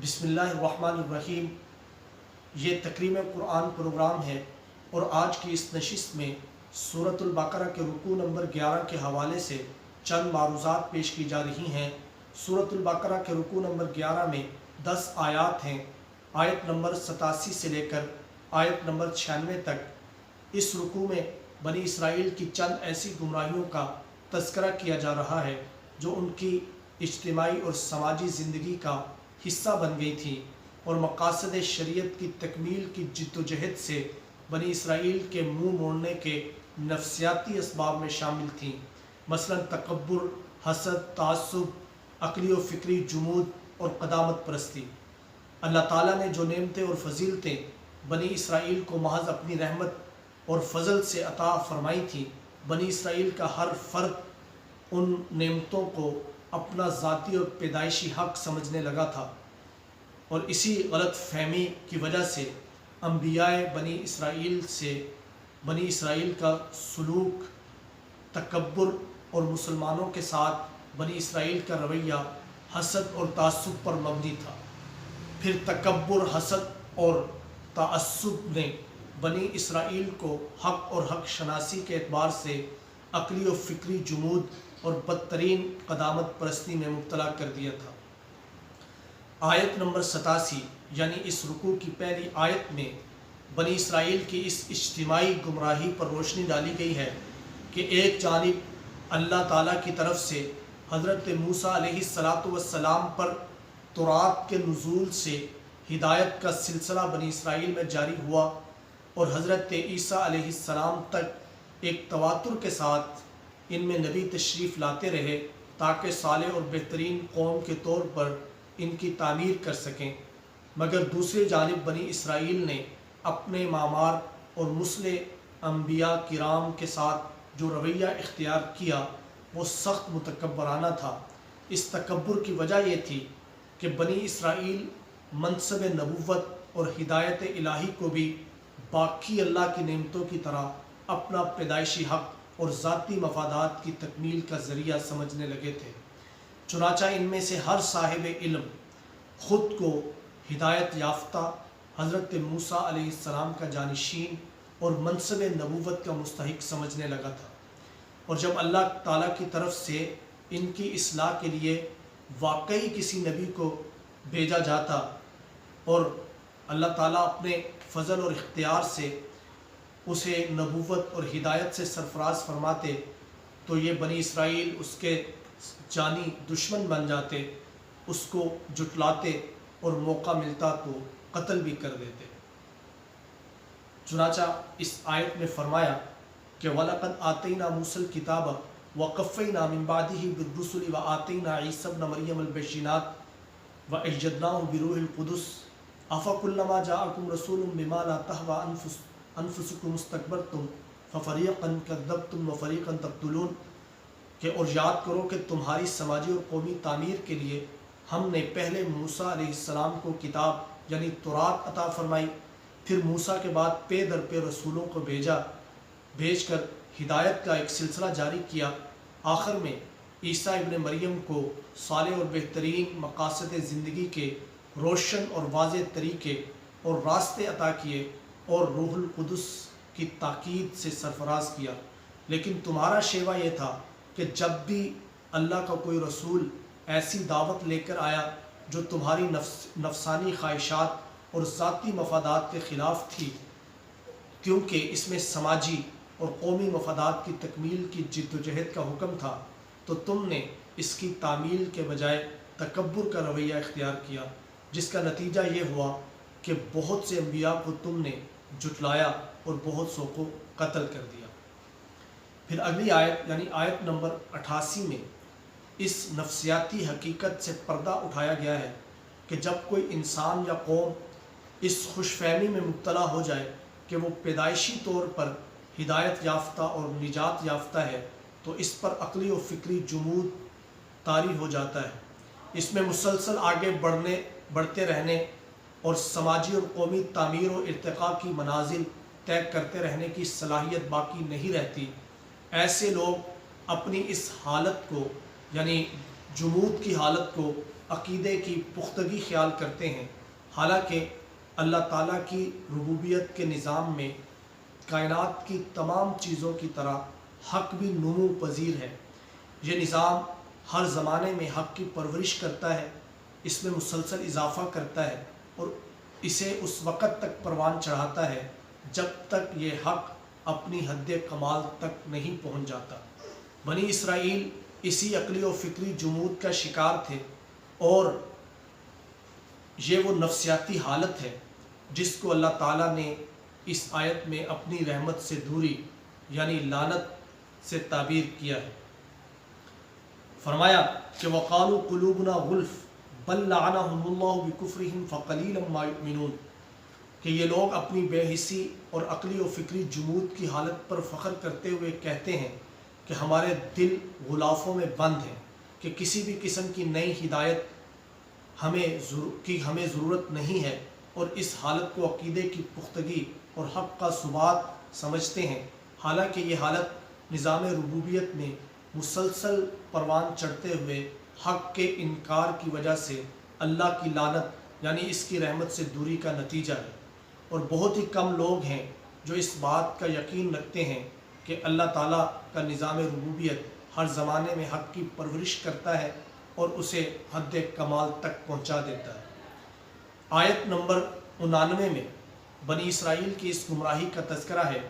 بسم اللہ الرحمن الرحیم۔ یہ تکریم قرآن پروگرام ہے اور آج کی اس نشست میں سورۃ البقرہ کے رکوع نمبر 11 کے حوالے سے چند معروضات پیش کی جا رہی ہیں۔ سورۃ البقرہ کے رکوع نمبر 11 میں 10 آیات ہیں۔ آیت نمبر 87 سے لے کر آیت نمبر 96 تک اس رکوع میں بنی اسرائیل کی چند ایسی گمراہیوں کا تذکرہ کیا جا رہا ہے جو ان کی اجتماعی اور سماجی زندگی کا حصہ بن گئی تھی اور مقاصد شریعت کی تکمیل کی جدوجہد سے بنی اسرائیل کے منہ موڑنے کے نفسیاتی اسباب میں شامل تھیں، مثلا تکبر، حسد، تعصب، عقلی و فکری جمود اور قدامت پرستی۔ اللہ تعالیٰ نے جو نعمتیں اور فضیلتیں بنی اسرائیل کو محض اپنی رحمت اور فضل سے عطا فرمائی تھیں، بنی اسرائیل کا ہر فرد ان نعمتوں کو اپنا ذاتی اور پیدائشی حق سمجھنے لگا تھا، اور اسی غلط فہمی کی وجہ سے انبیاء بنی اسرائیل سے بنی اسرائیل کا سلوک تکبر اور مسلمانوں کے ساتھ بنی اسرائیل کا رویہ حسد اور تعصب پر مبنی تھا۔ پھر تکبر، حسد اور تعصب نے بنی اسرائیل کو حق اور حق شناسی کے اعتبار سے عقلی و فکری جمود اور بدترین قدامت پرستی میں مبتلا کر دیا تھا۔ آیت نمبر 87 یعنی اس رکوع کی پہلی آیت میں بنی اسرائیل کی اس اجتماعی گمراہی پر روشنی ڈالی گئی ہے کہ ایک جانب اللہ تعالیٰ کی طرف سے حضرت موسیٰ علیہ السلام پر تورات کے نزول سے ہدایت کا سلسلہ بنی اسرائیل میں جاری ہوا اور حضرت عیسیٰ علیہ السلام تک ایک تواتر کے ساتھ ان میں نبی تشریف لاتے رہے تاکہ صالح اور بہترین قوم کے طور پر ان کی تعمیر کر سکیں، مگر دوسری جانب بنی اسرائیل نے اپنے معمار اور مسلح انبیاء کرام کے ساتھ جو رویہ اختیار کیا وہ سخت متکبرانہ تھا۔ اس تکبر کی وجہ یہ تھی کہ بنی اسرائیل منصب نبوت اور ہدایت الہی کو بھی باقی اللہ کی نعمتوں کی طرح اپنا پیدائشی حق اور ذاتی مفادات کی تکمیل کا ذریعہ سمجھنے لگے تھے۔ چنانچہ ان میں سے ہر صاحب علم خود کو ہدایت یافتہ حضرت موسیٰ علیہ السلام کا جانشین اور منصب نبوت کا مستحق سمجھنے لگا تھا، اور جب اللہ تعالیٰ کی طرف سے ان کی اصلاح کے لیے واقعی کسی نبی کو بھیجا جاتا اور اللہ تعالیٰ اپنے فضل اور اختیار سے اسے نبوت اور ہدایت سے سرفراز فرماتے تو یہ بنی اسرائیل اس کے جانی دشمن بن جاتے، اس کو جھٹلاتے اور موقع ملتا تو قتل بھی کر دیتے۔ چنانچہ اس آیت میں فرمایا کہ وَلَقَدْ آتَيْنَا مُوسَى الْكِتَابَ وَقَفَّيْنَا مِن بَعْدِهِ بِالرُّسُلِ وَآتَيْنَا عِيسَى ابْنَ مَرْيَمَ الْبَيِّنَاتِ وَأَيَّدْنَاهُ بِرُوحِ الْقُدُسِ أَفَكُلَّمَا جَاءَكُمْ رَسُولٌ بِمَا لَا تَهْوَىٰ أَنفُسُكُمُ اسْتَكْبَرْتُمْ فَفَرِيقًا كَذَّبْتُمْ وَفَرِيقًا تَقْتُلُونَ، کہ اور یاد کرو کہ تمہاری سماجی اور قومی تعمیر کے لیے ہم نے پہلے موسیٰ علیہ السلام کو کتاب یعنی تورات عطا فرمائی، پھر موسیٰ کے بعد پے در پے رسولوں کو بھیج کر ہدایت کا ایک سلسلہ جاری کیا، آخر میں عیسیٰ ابن مریم کو صالح اور بہترین مقاصد زندگی کے روشن اور واضح طریقے اور راستے عطا کیے اور روح القدس کی تاکید سے سرفراز کیا۔ لیکن تمہارا شیوہ یہ تھا کہ جب بھی اللہ کا کوئی رسول ایسی دعوت لے کر آیا جو تمہاری نفسانی خواہشات اور ذاتی مفادات کے خلاف تھی، کیونکہ اس میں سماجی اور قومی مفادات کی تکمیل کی جدوجہد کا حکم تھا، تو تم نے اس کی تعمیل کے بجائے تکبر کا رویہ اختیار کیا، جس کا نتیجہ یہ ہوا کہ بہت سے انبیاء کو تم نے جھٹلایا اور بہت سو کو قتل کر دیا۔ پھر اگلی آیت یعنی آیت نمبر 88 میں اس نفسیاتی حقیقت سے پردہ اٹھایا گیا ہے کہ جب کوئی انسان یا قوم اس خوش فہمی میں مبتلا ہو جائے کہ وہ پیدائشی طور پر ہدایت یافتہ اور نجات یافتہ ہے تو اس پر عقلی و فکری جمود طاری ہو جاتا ہے۔ اس میں مسلسل آگے بڑھتے رہنے اور سماجی اور قومی تعمیر و ارتقاء کی منازل طے کرتے رہنے کی صلاحیت باقی نہیں رہتی۔ ایسے لوگ اپنی اس حالت کو یعنی جمود کی حالت کو عقیدے کی پختگی خیال کرتے ہیں، حالانکہ اللہ تعالیٰ کی ربوبیت کے نظام میں کائنات کی تمام چیزوں کی طرح حق بھی نمو پذیر ہے۔ یہ نظام ہر زمانے میں حق کی پرورش کرتا ہے، اس میں مسلسل اضافہ کرتا ہے اور اسے اس وقت تک پروان چڑھاتا ہے جب تک یہ حق اپنی حد کمال تک نہیں پہنچ جاتا۔ بنی اسرائیل اسی عقلی و فکری جمود کا شکار تھے، اور یہ وہ نفسیاتی حالت ہے جس کو اللہ تعالیٰ نے اس آیت میں اپنی رحمت سے دوری یعنی لعنت سے تعبیر کیا ہے۔ فرمایا کہ وَقَالُوا قُلُوبُنَا غُلْفٌ بَل لَّعَنَهُمُ اللَّهُ بِكُفْرِهِمْ فَقَلِيلًا مَا يُؤْمِنُونَ کہ یہ لوگ اپنی بے حسی اور عقلی و فکری جمود کی حالت پر فخر کرتے ہوئے کہتے ہیں کہ ہمارے دل غلافوں میں بند ہیں کہ کسی بھی قسم کی نئی ہدایت ہمیں ضرورت نہیں ہے، اور اس حالت کو عقیدے کی پختگی اور حق کا ثبات سمجھتے ہیں، حالانکہ یہ حالت نظام ربوبیت میں مسلسل پروان چڑھتے ہوئے حق کے انکار کی وجہ سے اللہ کی لعنت یعنی اس کی رحمت سے دوری کا نتیجہ ہے۔ اور بہت ہی کم لوگ ہیں جو اس بات کا یقین رکھتے ہیں کہ اللہ تعالیٰ کا نظام ربوبیت ہر زمانے میں حق کی پرورش کرتا ہے اور اسے حد کمال تک پہنچا دیتا ہے۔ آیت نمبر 99 میں بنی اسرائیل کی اس گمراہی کا تذکرہ ہے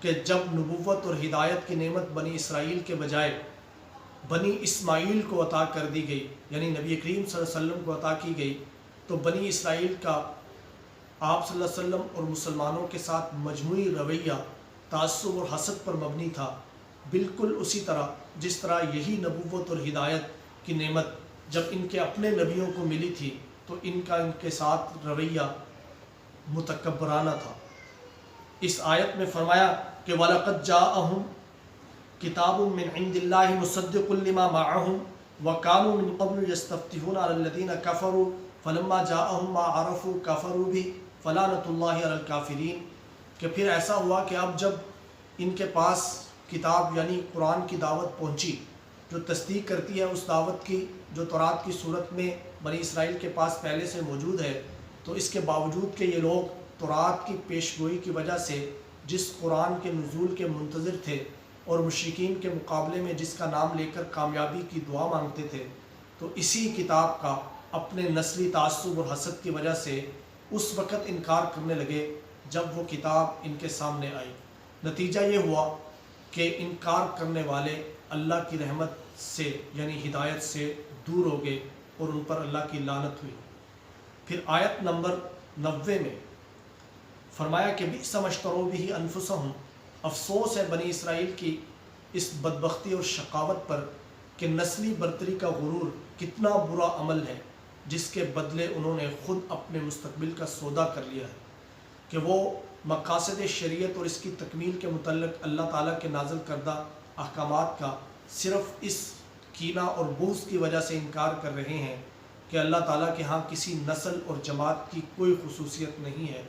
کہ جب نبوت اور ہدایت کی نعمت بنی اسرائیل کے بجائے بنی اسماعیل کو عطا کر دی گئی، یعنی نبی کریم صلی اللہ علیہ وسلم کو عطا کی گئی، تو بنی اسرائیل کا آپ صلی اللہ علیہ وسلم اور مسلمانوں کے ساتھ مجموعی رویہ تعصب اور حسد پر مبنی تھا، بالکل اسی طرح جس طرح یہی نبوت اور ہدایت کی نعمت جب ان کے اپنے نبیوں کو ملی تھی تو ان کے ساتھ رویہ متکبرانہ تھا۔ اس آیت میں فرمایا کہ وَلَقَدْ جَاءَهُمْ كِتَابٌ مِّنْ عِنْدِ اللَّهِ مُصَدِّقٌ لِمَا مَعَهُمْ وَكَانُوا مِنْ قَبْلُ يَسْتَفْتِحُونَ عَلَى الَّذِينَ كَفَرُوا فَلَمَّا جَاءَهُمْ مَا عَرَفُوا كَفَرُوا بِهِ فَلَعْنَةُ اللَّهِ عَلَى الْكَافِرِينَ کہ پھر ایسا ہوا کہ اب جب ان کے پاس کتاب یعنی قرآن کی دعوت پہنچی جو تصدیق کرتی ہے اس دعوت کی جو تورات کی صورت میں بنی اسرائیل کے پاس پہلے سے موجود ہے، تو اس کے باوجود کہ یہ لوگ تورات کی پیشگوئی کی وجہ سے جس قرآن کے نزول کے منتظر تھے اور مشرکین کے مقابلے میں جس کا نام لے کر کامیابی کی دعا مانگتے تھے، تو اسی کتاب کا اپنے نسلی تعصب اور حسد کی وجہ سے اس وقت انکار کرنے لگے جب وہ کتاب ان کے سامنے آئی۔ نتیجہ یہ ہوا کہ انکار کرنے والے اللہ کی رحمت سے یعنی ہدایت سے دور ہو گئے اور ان پر اللہ کی لعنت ہوئی۔ پھر آیت نمبر 90 میں فرمایا کہ بئس ما اشتروا بہ انفسہم افسوس ہے بنی اسرائیل کی اس بدبختی اور شقاوت پر کہ نسلی برتری کا غرور کتنا برا عمل ہے جس کے بدلے انہوں نے خود اپنے مستقبل کا سودا کر لیا ہے کہ وہ مقاصد شریعت اور اس کی تکمیل کے متعلق اللہ تعالیٰ کے نازل کردہ احکامات کا صرف اس کینہ اور بغض کی وجہ سے انکار کر رہے ہیں کہ اللہ تعالیٰ کے ہاں کسی نسل اور جماعت کی کوئی خصوصیت نہیں ہے،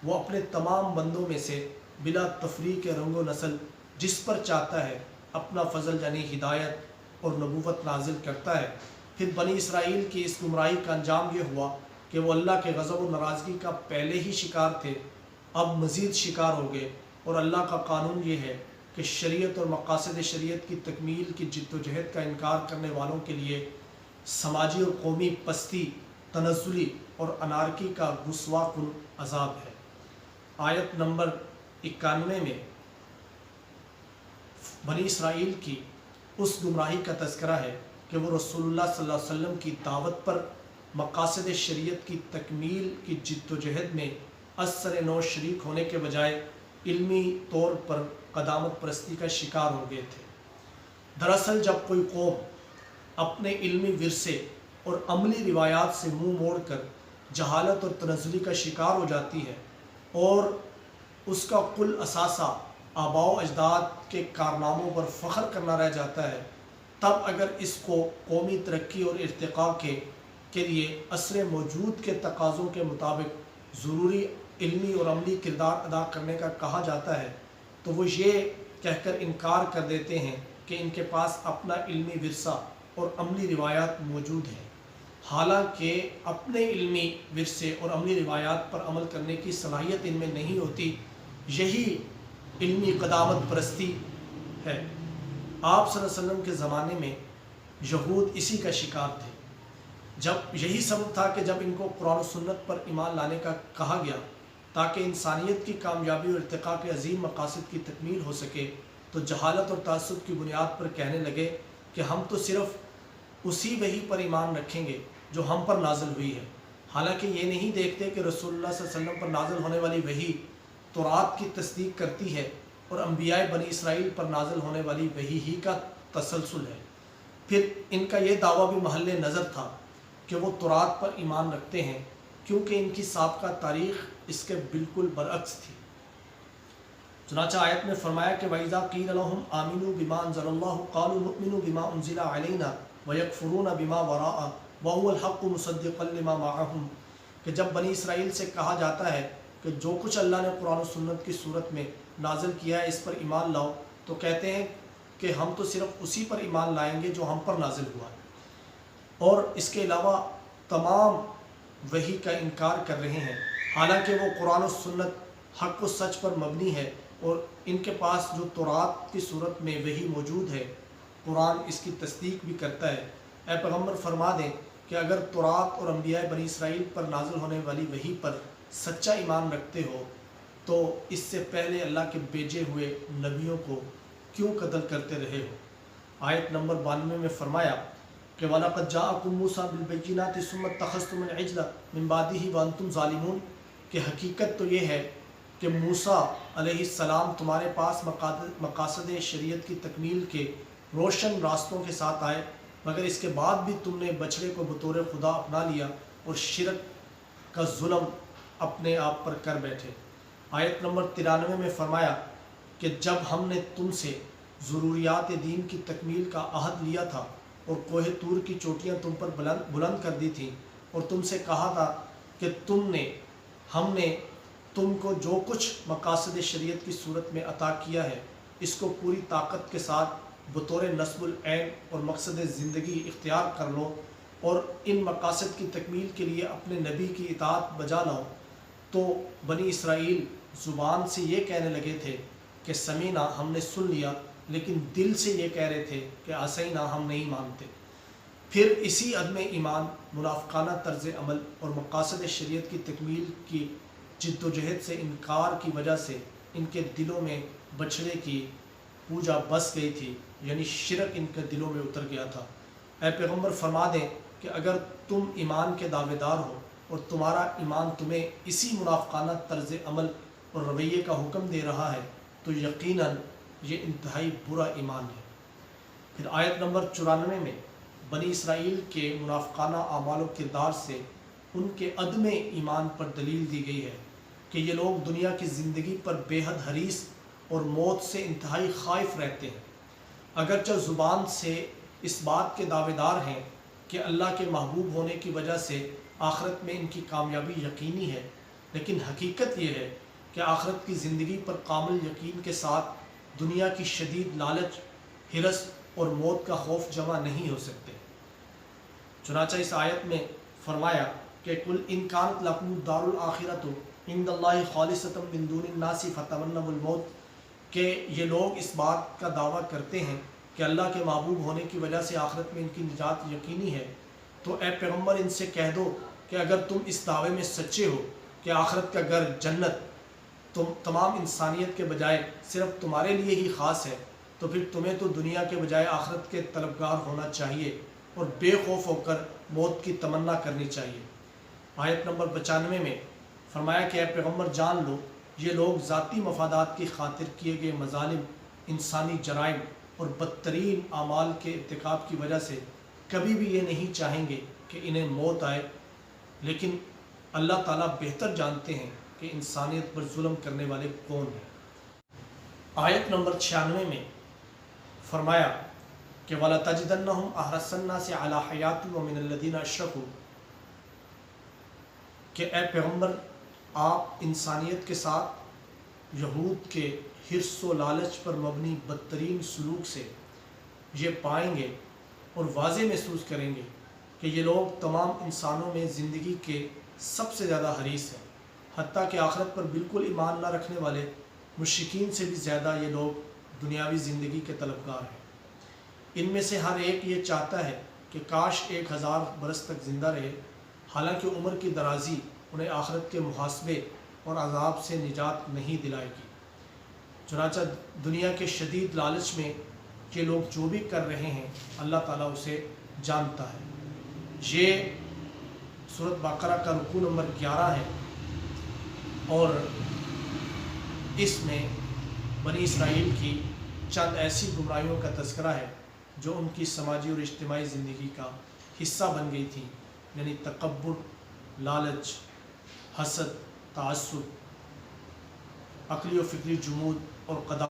وہ اپنے تمام بندوں میں سے بلا تفریق رنگ و نسل جس پر چاہتا ہے اپنا فضل یعنی ہدایت اور نبوت نازل کرتا ہے۔ پھر بنی اسرائیل کی اس گمراہی کا انجام یہ ہوا کہ وہ اللہ کے غضب و ناراضگی کا پہلے ہی شکار تھے، اب مزید شکار ہو گئے، اور اللہ کا قانون یہ ہے کہ شریعت اور مقاصد شریعت کی تکمیل کی جد و جہد کا انکار کرنے والوں کے لیے سماجی اور قومی پستی، تنزلی اور انارکی کا رسوا کن عذاب ہے۔ آیت نمبر 91 میں بنی اسرائیل کی اس گمراہی کا تذکرہ ہے کہ وہ رسول اللہ صلی اللہ علیہ وسلم کی دعوت پر مقاصد شریعت کی تکمیل کی جد و جہد میں اثر نو شریک ہونے کے بجائے علمی طور پر قدامت پرستی کا شکار ہو گئے تھے۔ دراصل جب کوئی قوم اپنے علمی ورثے اور عملی روایات سے منہ موڑ کر جہالت اور تنزلی کا شکار ہو جاتی ہے اور اس کا کل اثاثہ آباء و اجداد کے کارناموں پر فخر کرنا رہ جاتا ہے، تب اگر اس کو قومی ترقی اور ارتقاء کے لیے عصر موجود کے تقاضوں کے مطابق ضروری علمی اور عملی کردار ادا کرنے کا کہا جاتا ہے تو وہ یہ کہہ کر انکار کر دیتے ہیں کہ ان کے پاس اپنا علمی ورثہ اور عملی روایات موجود ہیں۔ حالانکہ اپنے علمی ورثے اور عملی روایات پر عمل کرنے کی صلاحیت ان میں نہیں ہوتی۔ یہی علمی قدامت پرستی ہے۔ آپ صلی اللہ علیہ وسلم کے زمانے میں یہود اسی کا شکار تھے۔ جب یہی سبب تھا کہ جب ان کو قرآن و سنت پر ایمان لانے کا کہا گیا تاکہ انسانیت کی کامیابی اور ارتقاء کے عظیم مقاصد کی تکمیل ہو سکے، تو جہالت اور تعصب کی بنیاد پر کہنے لگے کہ ہم تو صرف اسی وحی پر ایمان رکھیں گے جو ہم پر نازل ہوئی ہے، حالانکہ یہ نہیں دیکھتے کہ رسول اللہ صلی اللہ علیہ وسلم پر نازل ہونے والی وحی تورات کی تصدیق کرتی ہے اور انبیاء بنی اسرائیل پر نازل ہونے والی وحی ہی کا تسلسل ہے۔ پھر ان کا یہ دعویٰ بھی محل نظر تھا کہ وہ تورات پر ایمان رکھتے ہیں، کیونکہ ان کی سابقہ تاریخ اس کے بالکل برعکس تھی۔ چنانچہ آیت میں فرمایا کہ وَإِذَا قِيلَ لَهُمْ آمِنُوا بِمَا أَنزَلَ اللَّهُ قَالُوا نُؤْمِنُ بِمَا أُنزِلَ عَلَيْنَا وَيَكْفُرُونَ بِمَا وَرَاءَهُ وَهُوَ الْحَقُّ مُصَدِّقًا لِمَا مَعَهُمْ، کہ جب بنی اسرائیل سے کہا جاتا ہے کہ جو کچھ اللہ نے قرآن و سنت کی صورت میں نازل کیا ہے اس پر ایمان لاؤ، تو کہتے ہیں کہ ہم تو صرف اسی پر ایمان لائیں گے جو ہم پر نازل ہوا ہے، اور اس کے علاوہ تمام وحی کا انکار کر رہے ہیں، حالانکہ وہ قرآن و سنت حق و سچ پر مبنی ہے اور ان کے پاس جو تورات کی صورت میں وحی موجود ہے، قرآن اس کی تصدیق بھی کرتا ہے۔ اے پیغمبر فرما دیں کہ اگر تورات اور انبیاء بنی اسرائیل پر نازل ہونے والی وحی پر سچا ایمان رکھتے ہو تو اس سے پہلے اللہ کے بھیجے ہوئے نبیوں کو کیوں قتل کرتے رہے ہو۔ آیت نمبر 92 میں فرمایا کہ وَلَقَدْ جَاءَكُم مُوسَىٰ بِالْبَيِّنَاتِ ثُمَّ اتَّخَذْتُمُ الْعِجْلَ مِن بَعْدِهِ وَأَنْتُمْ ظَالِمُونَ، کہ حقیقت تو یہ ہے کہ موسیٰ علیہ السلام تمہارے پاس مقاصد شریعت کی تکمیل کے روشن راستوں کے ساتھ آئے، مگر اس کے بعد بھی تم نے بچڑے کو بطور خدا اپنا لیا اور شرک کا ظلم اپنے آپ پر کر بیٹھے۔ آیت نمبر 93 میں فرمایا کہ جب ہم نے تم سے ضروریات دین کی تکمیل کا عہد لیا تھا اور کوہ طور کی چوٹیاں تم پر بلند کر دی تھیں اور تم سے کہا تھا کہ ہم نے تم کو جو کچھ مقاصد شریعت کی صورت میں عطا کیا ہے اس کو پوری طاقت کے ساتھ بطور نصب العین اور مقصد زندگی اختیار کر لو اور ان مقاصد کی تکمیل کے لیے اپنے نبی کی اطاعت بجا لاؤ، تو بنی اسرائیل زبان سے یہ کہنے لگے تھے کہ سمینا، ہم نے سن لیا، لیکن دل سے یہ کہہ رہے تھے کہ عصینا، ہم نہیں مانتے۔ پھر اسی عدم ایمان، منافقانہ طرز عمل اور مقاصد شریعت کی تکمیل کی جد و جہد سے انکار کی وجہ سے ان کے دلوں میں بچھڑے کی پوجا بس گئی تھی، یعنی شرک ان کے دلوں میں اتر گیا تھا۔ اے پیغمبر فرما دیں کہ اگر تم ایمان کے دعوے دار ہو اور تمہارا ایمان تمہیں اسی منافقانہ طرز عمل اور رویے کا حکم دے رہا ہے تو یقیناً یہ انتہائی برا ایمان ہے۔ پھر آیت نمبر 94 میں بنی اسرائیل کے منافقانہ اعمال و کردار سے ان کے عدم ایمان پر دلیل دی گئی ہے کہ یہ لوگ دنیا کی زندگی پر بے حد حریص اور موت سے انتہائی خائف رہتے ہیں، اگرچہ زبان سے اس بات کے دعوے دار ہیں کہ اللہ کے محبوب ہونے کی وجہ سے آخرت میں ان کی کامیابی یقینی ہے، لیکن حقیقت یہ ہے کہ آخرت کی زندگی پر کامل یقین کے ساتھ دنیا کی شدید لالچ، ہرس اور موت کا خوف جمع نہیں ہو سکتے۔ چنانچہ اس آیت میں فرمایا کہ قُلْ إِنْ كَانَتْ لَكُمُ الدَّارُ الْآخِرَةُ عِنْدَ اللَّهِ خَالِصَةً مِنْ دُونِ النَّاسِ فَتَمَنَّوُا الْمَوْتَ، کہ یہ لوگ اس بات کا دعویٰ کرتے ہیں کہ اللہ کے محبوب ہونے کی وجہ سے آخرت میں ان کی نجات یقینی ہے، تو اے پیغمبر ان سے کہہ دو کہ اگر تم اس دعوے میں سچے ہو کہ آخرت کا گھر جنت تمام انسانیت کے بجائے صرف تمہارے لیے ہی خاص ہے، تو پھر تمہیں تو دنیا کے بجائے آخرت کے طلبگار ہونا چاہیے اور بے خوف ہو کر موت کی تمنا کرنی چاہیے۔ آیت نمبر 95 میں فرمایا کہ اے پیغمبر جان لو، یہ لوگ ذاتی مفادات کی خاطر کیے گئے مظالم، انسانی جرائم اور بدترین اعمال کے ارتکاب کی وجہ سے کبھی بھی یہ نہیں چاہیں گے کہ انہیں موت آئے، لیکن اللہ تعالیٰ بہتر جانتے ہیں کہ انسانیت پر ظلم کرنے والے کون ہیں۔ آیت نمبر 96 میں فرمایا کہ وَلَتَجِدَنَّهُمْ أَحْرَصَ النَّاسِ عَلَىٰ حَيَاةٍ وَمِنَ الَّذِينَ أَشْرَكُوا، کہ اے پیغمبر آپ انسانیت کے ساتھ یہود کے حرص و لالچ پر مبنی بدترین سلوک سے یہ پائیں گے اور واضح محسوس کریں گے کہ یہ لوگ تمام انسانوں میں زندگی کے سب سے زیادہ حریص ہیں، حتیٰ کہ آخرت پر بالکل ایمان نہ رکھنے والے مشرکین سے بھی زیادہ یہ لوگ دنیاوی زندگی کے طلبگار ہیں۔ ان میں سے ہر ایک یہ چاہتا ہے کہ کاش 1000 برس تک زندہ رہے، حالانکہ عمر کی درازی انہیں آخرت کے محاسبے اور عذاب سے نجات نہیں دلائے گی۔ چنانچہ دنیا کے شدید لالچ میں یہ لوگ جو بھی کر رہے ہیں اللہ تعالیٰ اسے جانتا ہے۔ یہ سورۃ بقرہ کا رکوع نمبر 11 ہے، اور اس میں بنی اسرائیل کی چند ایسی گمراہیوں کا تذکرہ ہے جو ان کی سماجی اور اجتماعی زندگی کا حصہ بن گئی تھی، یعنی تکبر، لالچ، حسد، تعصب، عقلی و فکری جمود اور قدامت۔